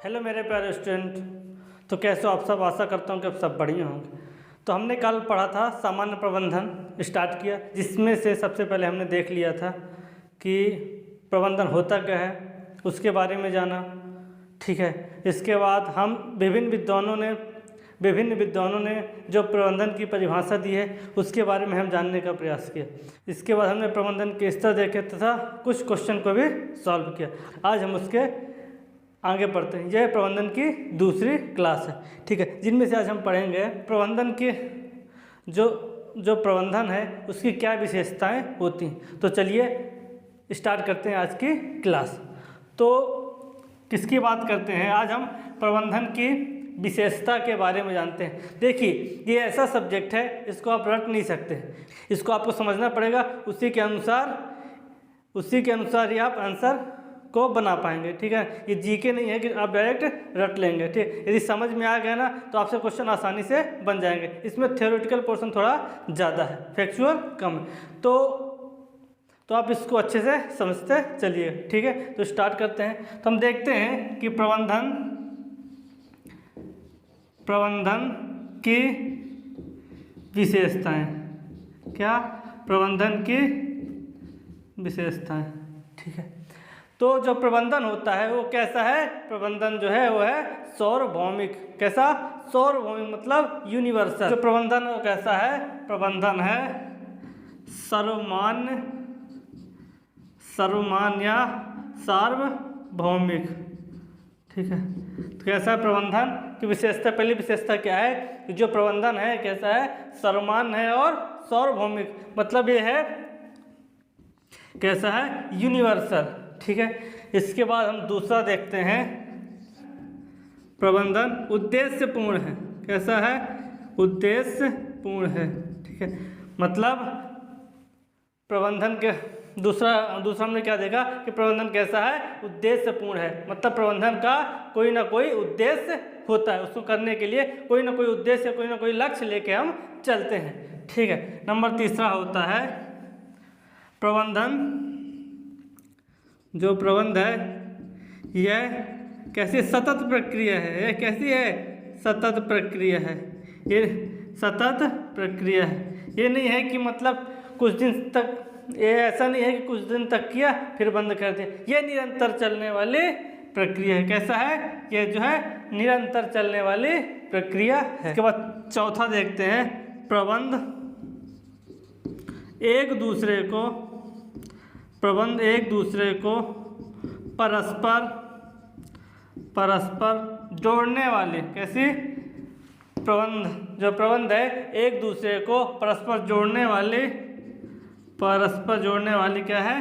Hello मेरे प्यारे student. तो कैसे हो आप सब? आशा करता हूँ कि आप सब बढ़िया होंगे। तो हमने कल पढ़ा था सामान्य प्रबंधन स्टार्ट किया, जिसमें से सबसे पहले हमने देख लिया था कि प्रबंधन होता क्या है, उसके बारे में जाना। ठीक है, इसके बाद हम विभिन्न विद्वानों ने जो प्रबंधन की परिभाषा दी है उसके बारे में हम जानने का प्रयास किया। इसके बाद हमने प्रबंधन के स्तर देखे तथा कुछ क्वेश्चन को भी सॉल्व किया। आज हम उसके आगे बढ़ते हैं। यह प्रबंधन की दूसरी क्लास है। ठीक है, जिनमें से आज हम पढ़ेंगे प्रबंधन के जो प्रबंधन है उसकी क्या विशेषताएं होती हैं। तो चलिए स्टार्ट करते हैं आज की क्लास। तो किसकी बात करते हैं? आज हम प्रबंधन की विशेषता के बारे में जानते हैं। देखिए, ये ऐसा सब्जेक्ट है, इसको आप रट नहीं सकते, इसको आपको समझना पड़ेगा। उसी के अनुसार ही आप आंसर को बना पाएंगे। ठीक है, ये जीके नहीं है कि आप डायरेक्ट रट लेंगे। ठीक, यदि समझ में आ गया ना तो आपसे क्वेश्चन आसानी से बन जाएंगे। इसमें थ्योरेटिकल पोर्शन थोड़ा ज़्यादा है, फैक्चुअल कम है। तो आप इसको अच्छे से समझते चलिए। ठीक है, तो स्टार्ट करते हैं। तो हम देखते हैं कि प्रबंधन की विशेषताएं क्या? प्रबंधन की विशेषताएं। ठीक है, तो जो प्रबंधन होता है वो कैसा है? प्रबंधन जो है वो है सार्वभौमिक। कैसा? सार्वभौमिक मतलब यूनिवर्सल। जो प्रबंधन वो कैसा है? प्रबंधन है सर्वमान्य या सार्वभौमिक। ठीक है, तो कैसा है प्रबंधन की विशेषता? पहली विशेषता क्या है कि जो प्रबंधन है कैसा है? सर्वमान्य है और सार्वभौमिक। मतलब ये है कैसा है? यूनिवर्सल। ठीक है, इसके बाद हम दूसरा देखते हैं, प्रबंधन उद्देश्यपूर्ण है। कैसा है? उद्देश्यपूर्ण है। ठीक है, मतलब प्रबंधन के दूसरा हमने क्या देखा कि प्रबंधन कैसा है? उद्देश्यपूर्ण है। मतलब प्रबंधन का कोई ना कोई उद्देश्य होता है, उसको करने के लिए कोई ना कोई उद्देश्य, कोई ना कोई लक्ष्य लेके हम चलते हैं। ठीक है, नंबर तीसरा होता है प्रबंधन। जो प्रबंध है यह कैसी सतत प्रक्रिया है। यह कैसी है? सतत प्रक्रिया है। ये सतत प्रक्रिया है। ये नहीं है कि मतलब कुछ दिन तक, ये ऐसा नहीं है कि कुछ दिन तक किया फिर बंद कर दिया। ये निरंतर चलने वाली प्रक्रिया है। कैसा है? ये जो है निरंतर चलने वाली प्रक्रिया है। इसके बाद चौथा देखते हैं, प्रबंध एक दूसरे को परस्पर जोड़ने वाले। कैसी? जो प्रबंध है एक दूसरे को परस्पर जोड़ने वाली क्या है?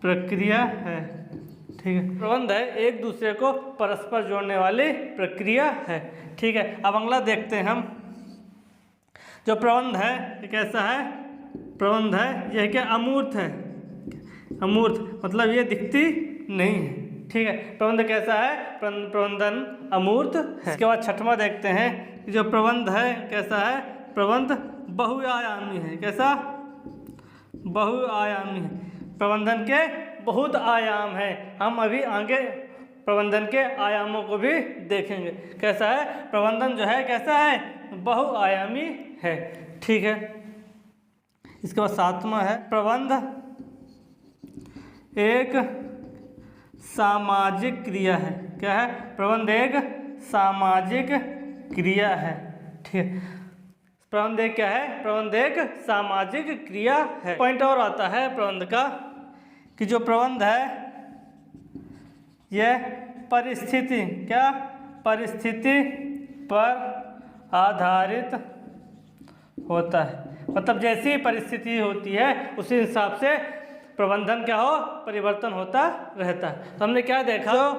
प्रक्रिया है। ठीक है, प्रबंध है एक दूसरे को परस्पर जोड़ने वाली प्रक्रिया है। ठीक है, अब अगला देखते हैं हम। जो प्रबंध है ये कैसा है? प्रबंध है यह क्या? अमूर्त है। अमूर्त मतलब ये दिखती नहीं है। ठीक है, प्रबंध कैसा है? प्रबंधन अमूर्त है। इसके बाद छठवां देखते हैं कि जो प्रबंध है कैसा है? प्रबंध बहुआयामी है। कैसा? बहुआयामी है। प्रबंधन के बहुत आयाम हैं। हम अभी आगे प्रबंधन के आयामों को भी देखेंगे। कैसा है? प्रबंधन जो है कैसा है? बहुआयामी है। ठीक है, इसके बाद सातवां है, प्रबंध एक सामाजिक क्रिया है। क्या है? प्रबंध एक सामाजिक क्रिया है। ठीक है, प्रबंध एक क्या है? प्रबंध एक सामाजिक क्रिया है। पॉइंट और आता है प्रबंध का कि जो प्रबंध है यह परिस्थिति पर आधारित होता है। मतलब जैसी परिस्थिति होती है उसी हिसाब से प्रबंधन क्या हो? परिवर्तन होता रहता है। तो हमने क्या देखा? जो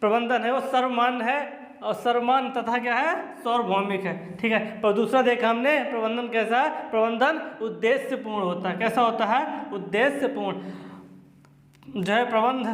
प्रबंधन है वो सर्वमान्य है और सर्वमान्य तथा क्या है? सार्वभौमिक है। ठीक है, पर दूसरा देखा हमने प्रबंधन कैसा है? प्रबंधन उद्देश्यपूर्ण होता है। कैसा होता है? उद्देश्यपूर्ण। जो है प्रबंध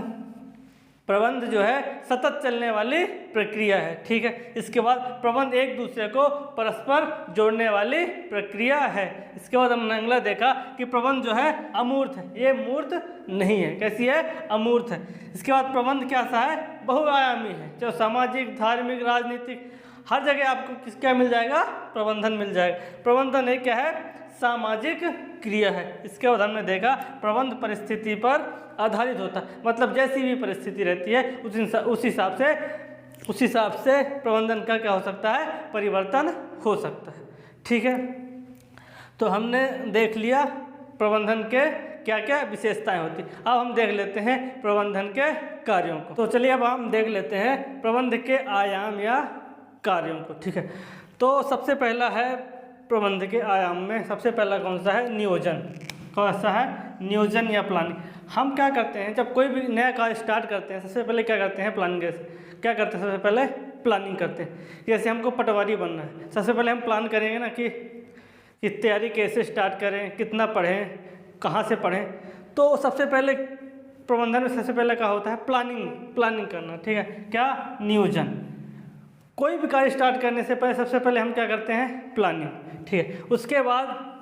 प्रबंध जो है सतत चलने वाली प्रक्रिया है, ठीक है। इसके बाद प्रबंध एक दूसरे को परस्पर जोड़ने वाली प्रक्रिया है। इसके बाद हमने अगला देखा कि प्रबंध जो है अमूर्त है, ये मूर्त नहीं है। कैसी है? अमूर्त है। इसके बाद प्रबंध कैसा है? बहुआयामी है। जो सामाजिक, धार्मिक, राजनीतिक हर जगह आपको क्या मिल जाएगा? प्रबंधन मिल जाएगा। प्रबंधन एक क्या है? सामाजिक क्रिया है। इसके बाद हमने देखा प्रबंध परिस्थिति पर आधारित होता है, मतलब जैसी भी परिस्थिति रहती है उस हिसाब से प्रबंधन का क्या हो सकता है? परिवर्तन हो सकता है, ठीक है। तो हमने देख लिया प्रबंधन के क्या क्या विशेषताएं होती। अब हम देख लेते हैं प्रबंधन के कार्यों को। तो चलिए अब हम देख लेते हैं प्रबंध के आयाम या कार्यों को, ठीक है। तो सबसे पहला है प्रबंध के आयाम में सबसे पहला कौन सा है? नियोजन। कौन सा है? नियोजन या प्लानिंग। हम क्या करते हैं जब कोई भी नया कार्य स्टार्ट करते हैं, सबसे पहले क्या करते हैं? प्लानिंग। क्या करते हैं? सबसे पहले प्लानिंग करते हैं। जैसे हमको पटवारी बनना है, सबसे पहले हम प्लान करेंगे ना कि तैयारी कैसे स्टार्ट करें, कितना पढ़ें, कहाँ से पढ़ें। तो सबसे पहले प्रबंधन में सबसे पहले क्या होता है? प्लानिंग करना, ठीक है। क्या? नियोजन। कोई भी कार्य स्टार्ट करने से पहले सबसे पहले हम क्या करते हैं? प्लानिंग, ठीक है। उसके बाद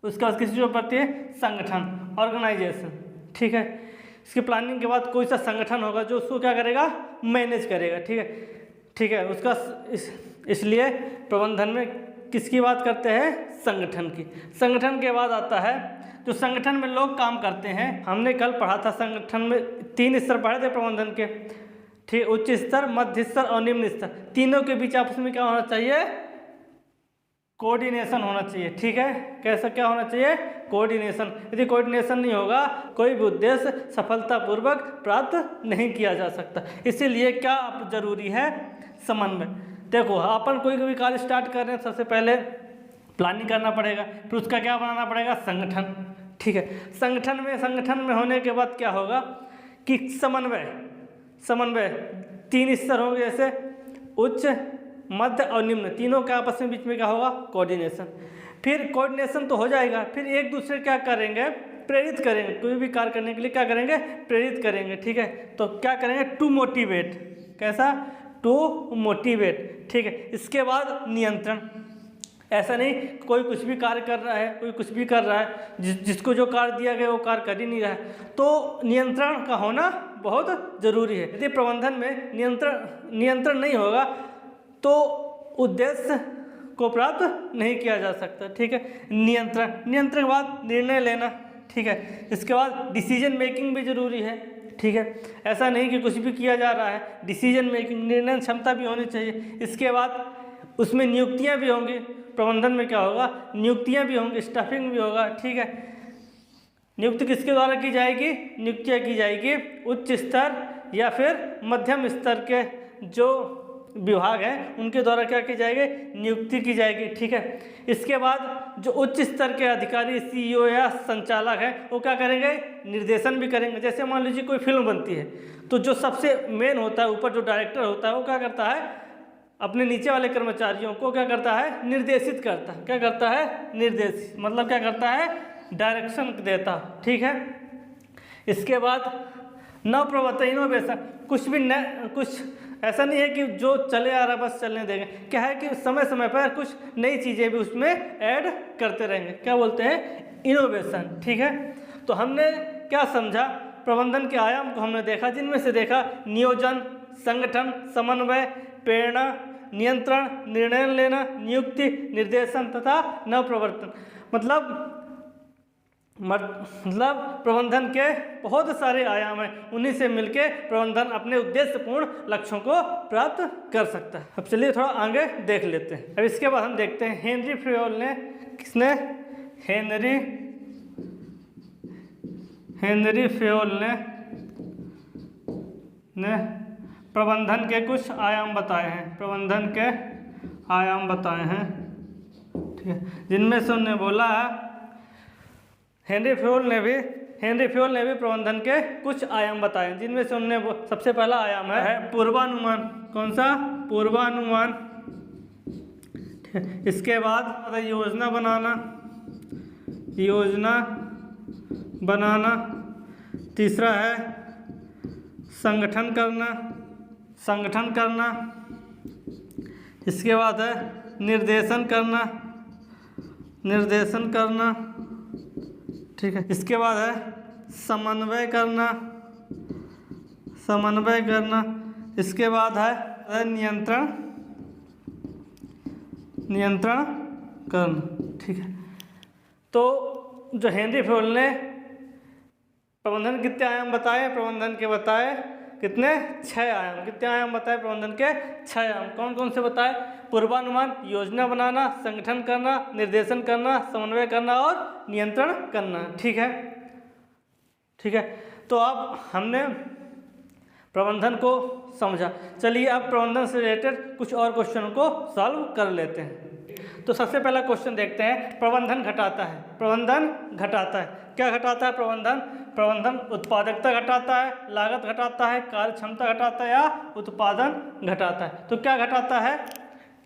किसी जो पड़ती है? संगठन, ऑर्गेनाइजेशन, ठीक है। इसकी प्लानिंग के बाद कोई सा संगठन होगा जो उसको क्या करेगा? मैनेज करेगा, ठीक है। उसका इसलिए प्रबंधन में किसकी बात करते हैं? संगठन की। संगठन के बाद आता है जो संगठन में लोग काम करते हैं। हमने कल पढ़ा था संगठन में 3 स्तर पढ़े थे प्रबंधन के, ठीक। उच्च स्तर, मध्य स्तर और निम्न स्तर। तीनों के बीच आपस में क्या होना चाहिए? कोऑर्डिनेशन होना चाहिए, ठीक है। कैसा क्या होना चाहिए? कोऑर्डिनेशन। यदि कोऑर्डिनेशन नहीं होगा कोई भी उद्देश्य सफलतापूर्वक प्राप्त नहीं किया जा सकता। इसीलिए क्या जरूरी है? समन्वय। देखो अपन कोई भी कार्य स्टार्ट कर रहे हैं, सबसे पहले प्लानिंग करना पड़ेगा, फिर उसका क्या बनाना पड़ेगा? संगठन, ठीक है। संगठन में होने के बाद क्या होगा कि समन्वय 3 स्तर होंगे, जैसे उच्च, मध्य और निम्न। तीनों के आपस में बीच में क्या होगा? कोऑर्डिनेशन। फिर कोऑर्डिनेशन तो हो जाएगा, फिर एक दूसरे क्या करेंगे? प्रेरित करेंगे। कोई भी कार्य करने के लिए क्या करेंगे? प्रेरित करेंगे, ठीक है। तो क्या करेंगे? To motivate. कैसा? टू मोटिवेट, ठीक है। इसके बाद नियंत्रण। ऐसा नहीं कोई कुछ भी कार्य कर रहा है, कोई कुछ भी कर रहा है, जिसको जो कार्य दिया गया वो कार्य कर ही नहीं रहा है, तो नियंत्रण का होना बहुत जरूरी है। यदि प्रबंधन में नियंत्रण नहीं होगा तो उद्देश्य को प्राप्त नहीं किया जा सकता, ठीक है। नियंत्रण के बाद निर्णय लेना, ठीक है। इसके बाद डिसीजन मेकिंग भी जरूरी है, ठीक है। ऐसा नहीं कि कुछ भी किया जा रहा है, डिसीजन मेकिंग, निर्णय क्षमता भी होनी चाहिए। इसके बाद उसमें नियुक्तियां भी होंगी। प्रबंधन में क्या होगा? नियुक्तियां भी होंगी, स्टाफिंग भी होगा, ठीक है। नियुक्ति किसके द्वारा की जाएगी? नियुक्तियां की जाएगी उच्च स्तर या फिर मध्यम स्तर के जो विभाग हैं उनके द्वारा क्या की जाएगी? नियुक्ति की जाएगी, ठीक है। इसके बाद जो उच्च स्तर के अधिकारी, CEO या संचालक हैं, वो क्या करेंगे? निर्देशन भी करेंगे। जैसे मान लीजिए कोई फिल्म बनती है, तो जो सबसे मेन होता है, ऊपर जो डायरेक्टर होता है, वो क्या करता है? अपने नीचे वाले कर्मचारियों को क्या करता है? निर्देशित करता है। क्या करता है? निर्देशित, मतलब क्या करता है? डायरेक्शन देता, ठीक है। इसके बाद नवप्रवर्तन, इनोवेशन। कुछ ऐसा नहीं है कि जो चले आ रहा बस चलने देंगे। क्या है कि समय समय पर कुछ नई चीज़ें भी उसमें ऐड करते रहेंगे। क्या बोलते हैं? इनोवेशन, ठीक है। तो हमने क्या समझा? प्रबंधन के आयाम को हमने देखा, जिनमें से देखा नियोजन, संगठन, समन्वय, प्रेरणा, नियंत्रण, निर्णय लेना, नियुक्ति, निर्देशन तथा नवप्रवर्तन। मतलब प्रबंधन के बहुत सारे आयाम हैं, उन्हीं से मिलके प्रबंधन अपने उद्देश्यपूर्ण लक्ष्यों को प्राप्त कर सकता है। अब चलिए थोड़ा आगे देख लेते हैं। अब इसके बाद हम देखते हैं हेनरी फ्योल ने, किसने? हेनरी फ्योल ने प्रबंधन के कुछ आयाम बताए हैं। प्रबंधन के आयाम बताए हैं, ठीक है। जिनमें से उन्होंने बोला है, हेनरी फ्योल ने भी प्रबंधन के कुछ आयाम बताए, जिनमें से उन्होंने सबसे पहला आयाम है पूर्वानुमान। कौन सा? पूर्वानुमान, ठीक है। इसके बाद योजना बनाना। तीसरा है संगठन करना, संगठन करना। इसके बाद है निर्देशन करना, निर्देशन करना, ठीक है। इसके बाद है समन्वय करना, समन्वय करना। इसके बाद है नियंत्रण, नियंत्रण करना, ठीक है। तो जो हेनरी फयोल ने प्रबंधन कितने आयाम बताए, प्रबंधन के बताए कितने, 6 आयाम। कितने आयाम बताए प्रबंधन के, 6 आयाम। कौन कौन से बताए, पूर्वानुमान, योजना बनाना, संगठन करना, निर्देशन करना, समन्वय करना और नियंत्रण करना, ठीक है, ठीक है। तो अब हमने प्रबंधन को समझा। चलिए अब प्रबंधन से रिलेटेड कुछ और क्वेश्चन को सॉल्व कर लेते हैं। तो सबसे पहला क्वेश्चन देखते हैं, प्रबंधन घटाता है, प्रबंधन घटाता है, क्या घटाता है प्रबंधन, प्रबंधन उत्पादकता घटाता है, लागत घटाता है, कार्य क्षमता घटाता है या उत्पादन घटाता है। तो क्या घटाता है,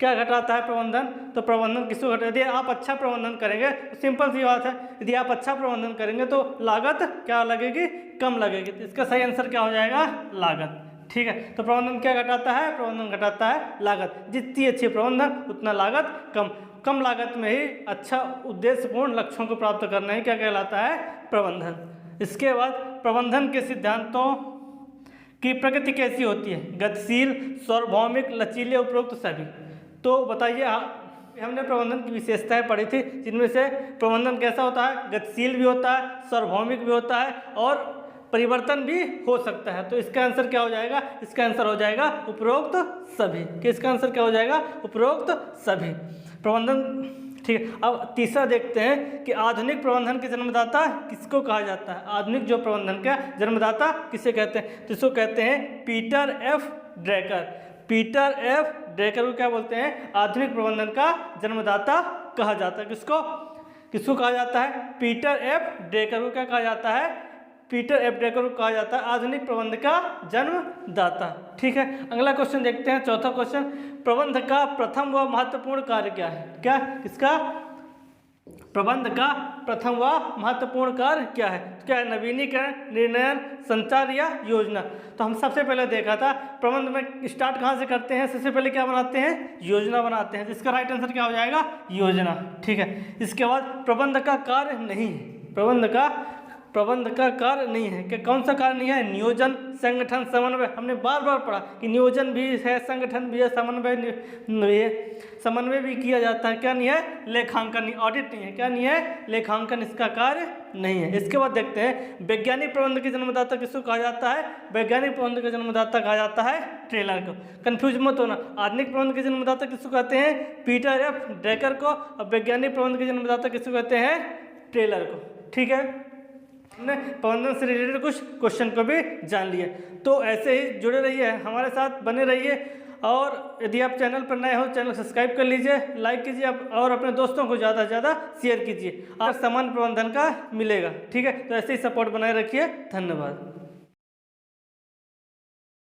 क्या घटाता है प्रबंधन, तो प्रबंधन किसको घटाता है, यदि आप अच्छा प्रबंधन करेंगे तो सिंपल सी बात है, यदि आप अच्छा प्रबंधन करेंगे तो लागत क्या लगेगी, कम लगेगी। तो इसका सही आंसर क्या हो जाएगा, लागत, ठीक है। तो प्रबंधन क्या घटाता है, प्रबंधन घटाता है लागत। जितनी अच्छी प्रबंधन उतना लागत कम, कम लागत में ही अच्छा उद्देश्यपूर्ण लक्ष्यों को प्राप्त करना ही क्या कहलाता है, प्रबंधन। इसके बाद प्रबंधन के सिद्धांतों की प्रकृति कैसी होती है, गतिशील, सार्वभौमिक, लचीले, उपरोक्त सभी। तो बताइए, हमने प्रबंधन की विशेषताएं पढ़ी थी, जिनमें से प्रबंधन कैसा होता है, गतिशील भी होता है, सार्वभौमिक भी होता है और परिवर्तन भी हो सकता है। तो इसका आंसर क्या हो जाएगा, इसका आंसर हो जाएगा उपरोक्त सभी। कि इसका आंसर क्या हो जाएगा, उपरोक्त सभी। प्रबंधन, ठीक है। अब तीसरा देखते हैं कि आधुनिक प्रबंधन के जन्मदाता किसको कहा जाता है, आधुनिक जो प्रबंधन का जन्मदाता किसे कहते हैं, तो इसको कहते हैं पीटर एफ ड्रैकर। पीटर एफ ड्रैकर को क्या बोलते हैं, आधुनिक प्रबंधन का जन्मदाता कहा जाता है। किसको, किसको कहा जाता है, पीटर एफ ड्रैकर को क्या कहा जाता है, पीटर एफ ड्रैकर को कहा जाता है आधुनिक प्रबंध का जन्मदाता, ठीक है। अगला क्वेश्चन देखते हैं, चौथा क्वेश्चन, प्रबंध का प्रथम व महत्वपूर्ण कार्य क्या है, क्या, किसका, प्रबंध का प्रथम व महत्वपूर्ण कार्य क्या है, तो क्या है, नवीनीकरण, निर्णय, संचार या योजना। तो हम सबसे पहले देखा था प्रबंध में स्टार्ट कहाँ से करते हैं, सबसे पहले क्या बनाते हैं, योजना बनाते हैं। जिसका राइट आंसर क्या हो जाएगा, योजना, ठीक है। इसके बाद प्रबंध का कार्य नहीं है, प्रबंध का कार्य नहीं है, कि कौन सा कार्य नहीं है, नियोजन, संगठन, समन्वय। हमने बार बार पढ़ा कि नियोजन भी है, संगठन भी है, समन्वय भी है, समन्वय भी किया जाता है, क्या नहीं है, लेखांकन, ऑडिट नहीं है, क्या नहीं है, लेखांकन इसका कार्य नहीं है। इसके बाद देखते हैं वैज्ञानिक प्रबंध के जन्मदाता किसको कहा जाता है, वैज्ञानिक प्रबंध के जन्मदाता कहा जाता है टेलर को। कंफ्यूज मत होना, आधुनिक प्रबंध के जन्मदाता किसको कहते हैं, पीटर एफ ड्रैकर को, और वैज्ञानिक प्रबंध के जन्मदाता किसको कहते हैं, टेलर को, ठीक है। हमने प्रबंधन से रिलेटेड कुछ क्वेश्चन को भी जान लिया। तो ऐसे ही जुड़े रहिए, हमारे साथ बने रहिए, और यदि आप चैनल पर नए हो चैनल सब्सक्राइब कर लीजिए, लाइक कीजिए और अपने दोस्तों को ज़्यादा से ज़्यादा शेयर कीजिए। आप समान प्रबंधन का मिलेगा, ठीक है। तो ऐसे ही सपोर्ट बनाए रखिए, धन्यवाद।